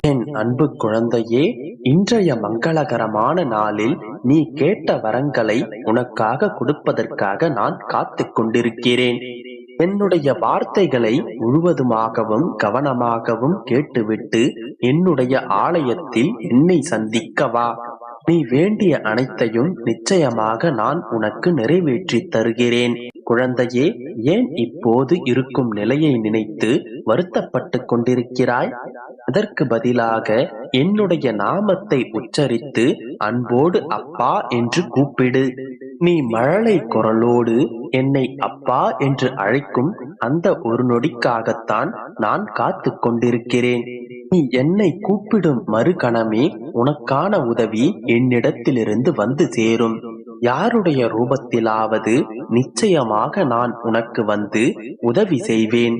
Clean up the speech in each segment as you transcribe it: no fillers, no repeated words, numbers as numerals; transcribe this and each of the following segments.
என் அன்பு குழந்தையே, இன்றைய மங்களகரமான நாளில் நீ கேட்ட வரங்களை உனக்காக கொடுப்பதற்காக நான் காத்து கொண்டிருக்கிறேன். என்னுடைய வார்த்தைகளை முழுவதுமாகவும் கவனமாகவும் கேட்டுவிட்டு என்னுடைய ஆலயத்தில் என்னை சந்திக்கவா. நீ வேண்டிய அனைத்தையும் நிச்சயமாக நான் உனக்கு நிறைவேற்றி தருகிறேன். குழந்தையே, ஏன் இப்போது இருக்கும் நிலையை நினைத்து வருத்தப்பட்டு கொண்டிருக்கிறாய்? அதற்கு பதிலாக என்னுடைய நாமத்தை உச்சரித்து அன்போடு அப்பா என்று கூப்பிடு. நீ மழலை குரலோடு என்னை அப்பா என்று அழைக்கும் அந்த ஒரு நொடிக்காகத்தான் நான் காத்து கொண்டிருக்கிறேன். நீ என்னை கூப்பிடும் மறுகணமே உனக்கான உதவி என்னிடத்திலிருந்து வந்து சேரும். யாருடைய ரூபத்திலாவது நிச்சயமாக நான் உனக்கு வந்து உதவி செய்வேன்.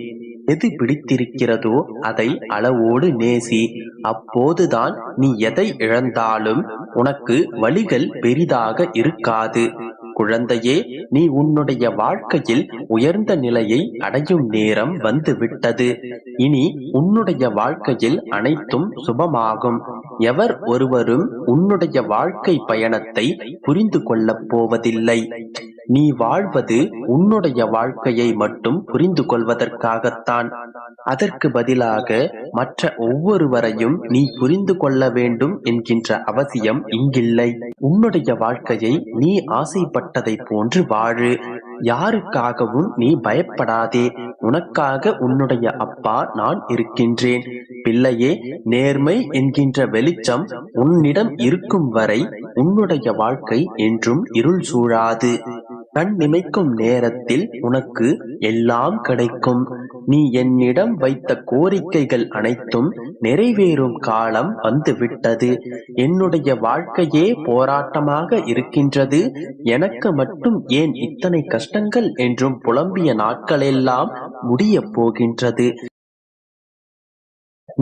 எது பிடித்திருக்கிறதோ அதை அளவோடு நேசி. அப்போதுதான் நீ எதை இழந்தாலும் உனக்கு வலிகள் பெரிதாக இருக்காது. குழந்தையே, நீ உன்னுடைய வாழ்க்கையில் உயர்ந்த நிலையை அடையும் நேரம் வந்து விட்டது. இனி உன்னுடைய வாழ்க்கையில் அனைத்தும் சுபமாகும். எவர் ஒருவரும் உன்னுடைய வாழ்க்கை பயணத்தை புரிந்து கொள்ளப் போவதில்லை. நீ வாழ்வது உன்னுடைய வாழ்க்கையை மட்டும் புரிந்து கொள்வதற்காகத்தான். அதற்கு பதிலாக மற்ற ஒவ்வொருவரையும் நீ புரிந்து கொள்ள வேண்டும் என்கின்ற அவசியம் இங்கில்லை. உன்னுடைய வாழ்க்கையை நீ ஆசைப்பட்டதை போன்று வாழு. யாருக்காகவும் நீ பயப்படாதே. உனக்காக உன்னுடைய அப்பா நான் இருக்கின்றேன். பிள்ளையே, நேர்மை என்கின்ற வெளிச்சம் உன்னிடம் இருக்கும் வரை உன்னுடைய வாழ்க்கை என்றும் இருள் சூழாது. கண் நிமைக்கும் நேரத்தில் உனக்கு எல்லாம் கிடைக்கும். நீ என்னிடம் வைத்த கோரிக்கைகள் அனைத்தும் நிறைவேறும் காலம் வந்துவிட்டது. என்னுடைய வாழ்க்கையே போராட்டமாக இருக்கின்றது, எனக்கு மட்டும் ஏன் இத்தனை கஷ்டங்கள் என்றும் புலம்பிய நாட்களெல்லாம் முடியப் போகின்றது.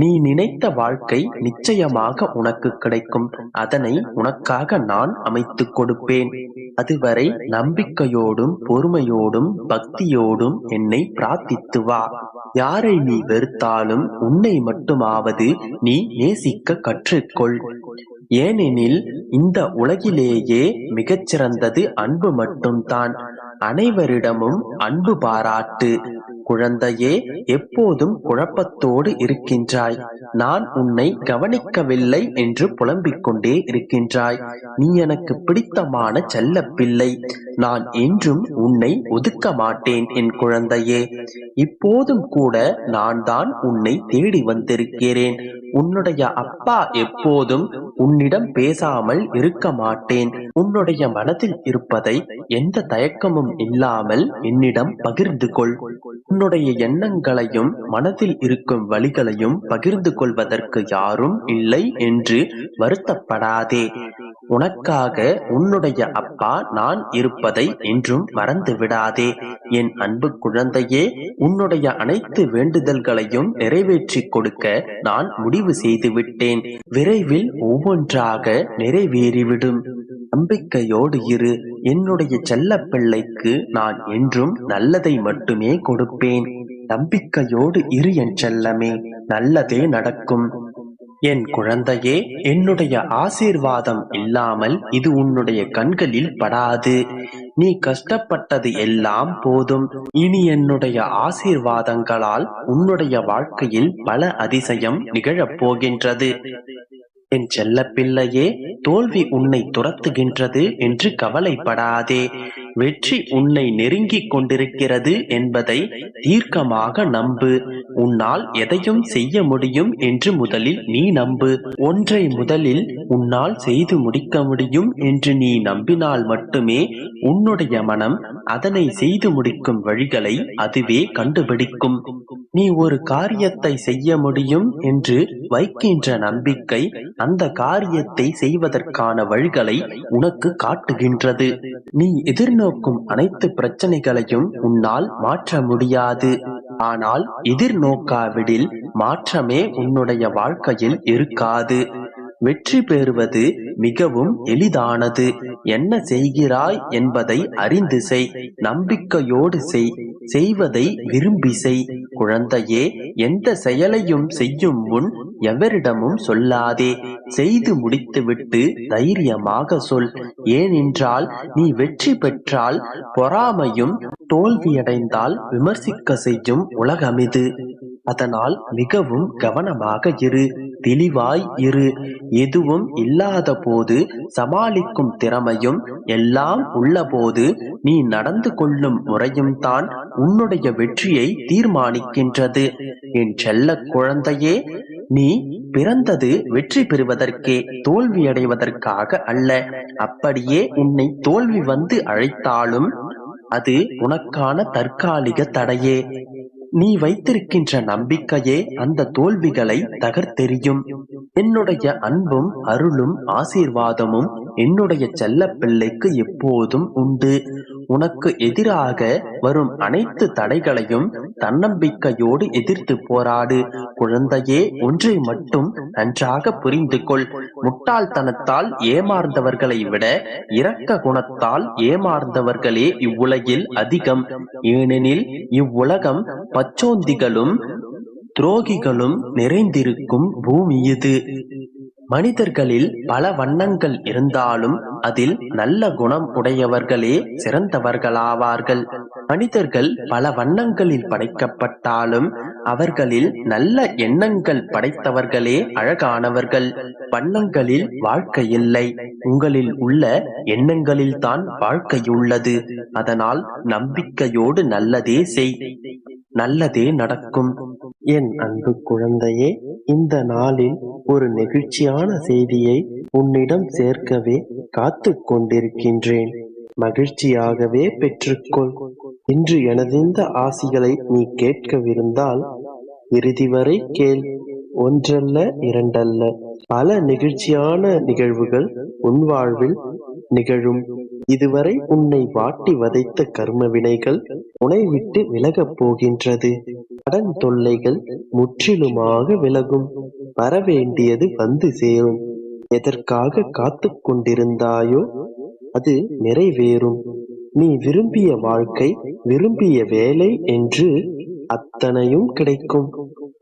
நீ நினைத்த வாழ்க்கை நிச்சயமாக உனக்கு கிடைக்கும். அதனை உனக்காக நான் அமைத்து கொடுப்பேன். அதுவரை நம்பிக்கையோடும் பொறுமையோடும் பக்தியோடும் என்னை பிரார்த்தித்து வா. யாரை நீ வெறுத்தாலும் உன்னை மட்டுமாவது நீ நேசிக்க கற்றுக்கொள். ஏனெனில் இந்த உலகிலேயே மிகச்சிறந்தது அன்பு மட்டும்தான். அனைவரிடமும் அன்பு பாராட்டு. குழந்தையே, எப்போதும் குழப்பத்தோடு இருக்கின்றாய். நான் உன்னை கவனிக்கவில்லை என்று புலம்பிக் கொண்டே இருக்கின்றாய். நீ எனக்கு பிடித்தமான செல்ல பிள்ளை. நான் என்றும் உன்னை ஒதுக்க மாட்டேன் என் குழந்தையே. இப்போதும் கூட நான் தான் உன்னை தேடி வந்திருக்கிறேன். உன்னுடைய அப்பா எப்போதும் உன்னிடம் பேசாமல் இருக்க மாட்டேன். உன்னுடைய மனதில் இருப்பதை எந்த தயக்கமும் இல்லாமல் என்னிடம் பகிர்ந்து கொள். உன்னுடைய எண்ணங்களையும் மனதில் இருக்கும் வழிகளையும் பகிர்ந்து கொள்வதற்கு யாரும் இல்லை என்று வருத்தப்படாதே. உனக்காக உன்னுடைய அப்பா நான் இருப்பதை என்றும் மறந்து விடாதே. என் அன்பு குழந்தையே, உன்னுடைய அனைத்து வேண்டுதல்களையும் நிறைவேற்றி கொடுக்க நான் முடிவு செய்து விட்டேன். விரைவில் ஒவ்வொன்றாக நிறைவேறிவிடும். நம்பிக்கையோடு இரு. என்னுடைய செல்ல பிள்ளைக்கு நான் என்றும் நல்லதை மட்டுமே கொடுப்பேன். நம்பிக்கையோடு இரு என் செல்லமே, நல்லதே நடக்கும். என் குழந்தையே, என்னுடைய ஆசீர்வாதம் இல்லாமல் இது உன்னுடைய கண்களில் படாது. நீ கஷ்டப்பட்டது எல்லாம் போதும். இனி என்னுடைய ஆசீர்வாதங்களால் உன்னுடைய வாழ்க்கையில் பல அதிசயம் நிகழப் போகின்றது. என் செல்ல பிள்ளையே, தோல்வி உன்னை துரத்துகின்றது என்று கவலைப்படாதே. வெற்றி உன்னை நெருங்கிக் கொண்டிருக்கிறது என்பதை தீர்க்கமாக நம்பு. உன்னால் எதையும் செய்ய முடியும் என்று முதலில் நீ நம்பு. ஒன்றை முதலில் உன்னால் செய்து முடிக்க முடியும் என்று நீ நம்பினால் மட்டுமே உன்னுடைய மனம் அதனை செய்து முடிக்கும் வழிகளை அதுவே கண்டுபிடிக்கும். நீ ஒரு காரியத்தை செய்ய முடியும் என்று வைக்கின்ற நம்பிக்கை அந்த காரியத்தை செய்வதற்கான வழிகளை உனக்கு காட்டுகின்றது. நீ எதிர்நோக்கும் அனைத்து பிரச்சனைகளையும் உன்னால் மாற்ற முடியாது. ஆனால் எதிர்நோக்காவிடில் மாற்றமே உன்னுடைய வாழ்க்கையில் இருக்காது. வெற்றி பெறுவது மிகவும் எளிதானது. என்ன செய்கிறாய் என்பதை அறிந்து செய். நம்பிக்கையோடு செய். செய்வதை விரும்பி செய். குழந்தையே, எந்த செயலையும் செய்யும் முன் எவரிடமும் சொல்லாதே. செய்து முடித்துவிட்டு தைரியமாக சொல். ஏனென்றால் நீ வெற்றி பெற்றால் பொறாமையும், தோல்வியடைந்தால் விமர்சிக்க செய்யும் உலகமிது. அதனால் மிகவும் கவனமாக இரு, தெளிவாய் இரு. எதுவும் இல்லாத போது சமாளிக்கும் திறமையும், எல்லாம் உள்ளபோது நீ நடந்து கொள்ளும் முறையும் தான் உன்னுடைய வெற்றியை தீர்மானிக்கின்றது. என் செல்ல குழந்தையே, நீ பிறந்தது வெற்றி பெறுவதற்கே, தோல்வியடைவதற்காக அல்ல. அப்படியே உன்னை தோல்வி வந்து அழைத்தாலும் அது உனக்கான தற்காலிக தடையே. நீ வைத்திருக்கின்ற நம்பிக்கையே அந்த தோல்விகளை தகர்த்தெறியும். என்னுடைய அன்பும் அருளும் ஆசீர்வாதமும் என்னுடைய செல்ல பிள்ளைக்கு எப்போதும் உண்டு. உனக்கு எதிராக வரும் அனைத்து தடைகளையும் தன்னம்பிக்கையோடு எதிர்த்து போராடு. குழந்தையே, ஒன்றை மட்டும் நன்றாக புரிந்து கொள். முட்டாள்தனத்தால் ஏமாந்தவர்களை விட இரக்க குணத்தால் ஏமாந்தவர்களே இவ்வுலகில் அதிகம். ஏனெனில் இவ்வுலகம் பச்சோந்திகளும் துரோகிகளும் நிறைந்திருக்கும் பூமி இது. மனிதர்களில் பல வண்ணங்கள் இருந்தாலும் அதில் நல்ல குணம் உடையவர்களே சிறந்தவர்களாவார்கள். மனிதர்கள் பல வண்ணங்களில் படைக்கப்பட்டாலும் அவர்களில் நல்ல எண்ணங்கள் படைத்தவர்களே அழகானவர்கள். வண்ணங்களில் வாழ்க்கை இல்லை, உங்களில் உள்ள எண்ணங்களில் தான் வாழ்க்கை உள்ளது. அதனால் நம்பிக்கையோடு நல்லதே செய், நல்லதே நடக்கும். என் அன்பு குழந்தையே, இந்த நாளில் ஒரு நெகிழ்ச்சியான செய்தியை உன்னிடம் சேர்க்கவே காத்து கொண்டிருக்கின்றேன். மகிழ்ச்சியாகவே பெற்றுக்கொள். இன்று எனதிந்த ஆசிகளை நீ கேட்கவிருந்தால் இறுதி வரை கேள். ஒன்றல்ல, இரண்டல்ல, பல நெகிழ்ச்சியான நிகழ்வுகள் உன் வாழ்வில் நிகழும். இதுவரை உன்னை வாட்டி வதைத்த கர்ம வினைகள் உன்னை விட்டு விலகப் போகின்றது. கடன் தொல்லைகள் முற்றிலுமாக விலகும். வரவேண்டியது வந்து சேரும். எதற்காக காத்து கொண்டிருந்தாயோ அது நிறைவேறும். நீ விரும்பிய வாழ்க்கை, விரும்பிய வேலை என்று அத்தனையும் கிடைக்கும்.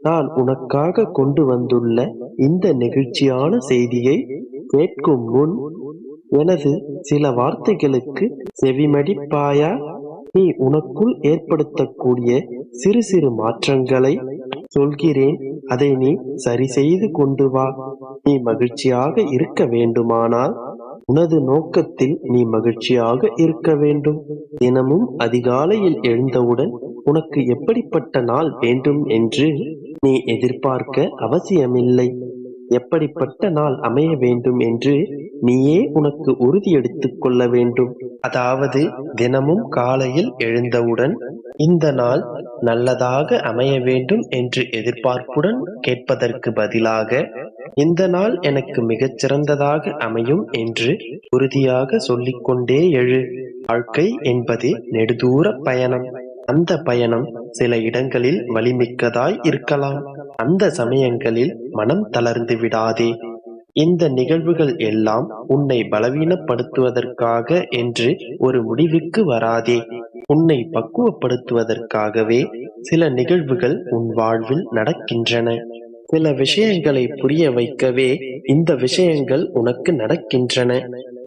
நான் உனக்காக கொண்டு வந்துள்ள இந்த நெகிழ்ச்சியான செய்தியை கேட்கும் முன் எனது சில வார்த்தைகளுக்கு செவிமடிப்பாயா? நீ உனக்குள் ஏற்படுத்தக்கூடிய சிறு சிறு மாற்றங்களை சொல்கிறேன். அதை நீ சரி செய்து கொண்டு வா. நீ மகிழ்ச்சியாக இருக்க வேண்டுமானால் உனது நோக்கத்தில் நீ மகிழ்ச்சியாக இருக்க வேண்டும். தினமும் அதிகாலையில் எழுந்தவுடன் உனக்கு எப்படிப்பட்ட நாள் வேண்டும் என்று நீ எதிர்பார்க்க அவசியமில்லை. எப்படிப்பட்ட நாள் அமைய வேண்டும் என்று நீயே உனக்கு உறுதி எடுத்துக் கொள்ள வேண்டும். அதாவது தினமும் காலையில் எழுந்தவுடன் இந்த நாள் நல்லதாக அமைய வேண்டும் என்று எதிர்பார்ப்புடன் கேட்பதற்கு பதிலாக இந்த நாள் எனக்கு மிகச் சிறந்ததாக அமையும் என்று உறுதியாக சொல்லிக்கொண்டே எழு. வாழ்க்கை என்பது நெடுதூர பயணம். அந்த பயணம் சில இடங்களில் வலிமிக்கதாய் இருக்கலாம். அந்த சமயங்களில் மனம் தளர்ந்து விடாதே. இந்த நிகழ்வுகள் எல்லாம் உன்னை பலவீனப்படுத்துவதற்காக என்று ஒரு முடிவுக்கு வராதே. உன்னை பக்குவப்படுத்துவதற்காகவே சில நிகழ்வுகள் உன் வாழ்வில் நடக்கின்றன. சில விஷயங்களை புரிய வைக்கவே இந்த விஷயங்கள் உனக்கு நடக்கின்றன.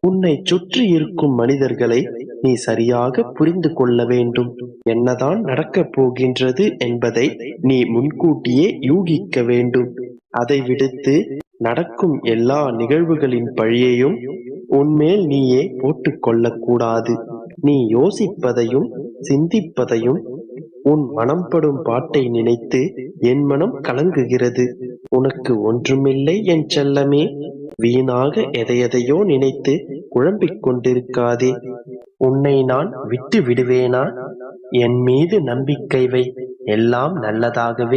உன்னை சுற்றி இருக்கும் மனிதர்களை நீ சரியாக புரிந்து கொள்ள வேண்டும். என்னதான் நடக்கப் போகின்றது என்பதை நீ முன்கூட்டியே யூகிக்க வேண்டும். அதை விடுத்து நடக்கும் எல்லா நிகழ்வுகளின் பழியையும் உன்மேல் நீயே போட்டுக் கொள்ளக்கூடாது. நீ யோசிப்பதையும் சிந்திப்பதையும் உன் மனம் படும் பாட்டை நினைத்து என் மனம் கலங்குகிறது. உனக்கு ஒன்றுமில்லை என் செல்லமே. வீணாக எதையெதையோ நினைத்து குழம்பிக் கொண்டிருக்காதே. உன்னை நான் விட்டு விடுவேனா? என் மீது நம்பிக்கை வை. எல்லாம் நல்லதாகவே